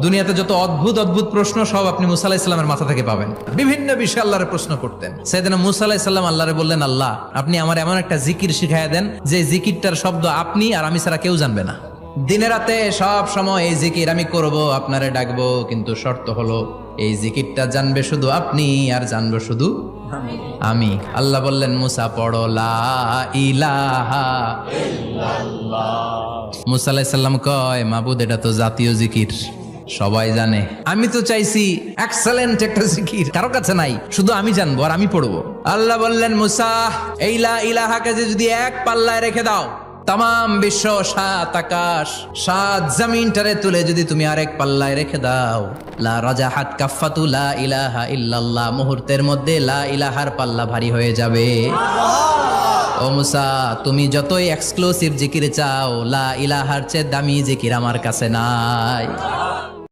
দুনিয়াতে যত অদ্ভুত অদ্ভুত প্রশ্ন সব আপনি মুসা আলাইহিস সালামের মাথা থেকে পাবেন। বিভিন্ন বিষয়ে আল্লাহরে প্রশ্ন করতেন। সাইয়েদনা মুসা আলাইহিস সালাম আল্লাহরে বললেন, আল্লাহ আপনি আমার এমন একটা জিকির শিখাইয়া দেন যে জিকিরটার শব্দ আপনি আর আমি ছাড়া কেউ জানবে না। দিনে রাতে সব সময় এই জিকির আমি করব, আপনারে ডাকবো, কিন্তু শর্ত হলো এই জিকিরটা জানবে শুধু আপনি আর জানবো শুধু আমি। আল্লাহ বললেন, মুসা পড়ো লা ইলাহা ইল্লাল্লাহ। মুসা আলাইহিস সালাম কয়, মাবুদ এটা তো জাতীয় জিকির, সবাই জানে। আমি তো চাইছি এক্সেলেন্ট একটা জিকির, কারো কাছে নাই, শুধু আমি জানবো আর আমি পড়বো। আল্লাহ বললেন, মুসা এই লা ইলাহাকে যদি এক পাল্লায় রেখে দাও, তাম বিশ্ব, সাত আকাশ, সাত জমিনটারে তুলে যদি তুমি আরেক পাল্লায় রেখে দাও, লা রাজাহাত কাফাতু লা ইলাহা ইল্লাল্লাহ, মুহূর্তের মধ্যে লা ইলাহার পাল্লা ভারী হয়ে যাবে। ও মুসা, তুমি যতই এক্সক্লুসিভ জিকির চাও, লা ইলাহার চেয়ে দামি জিকির আমার কাছে নাই।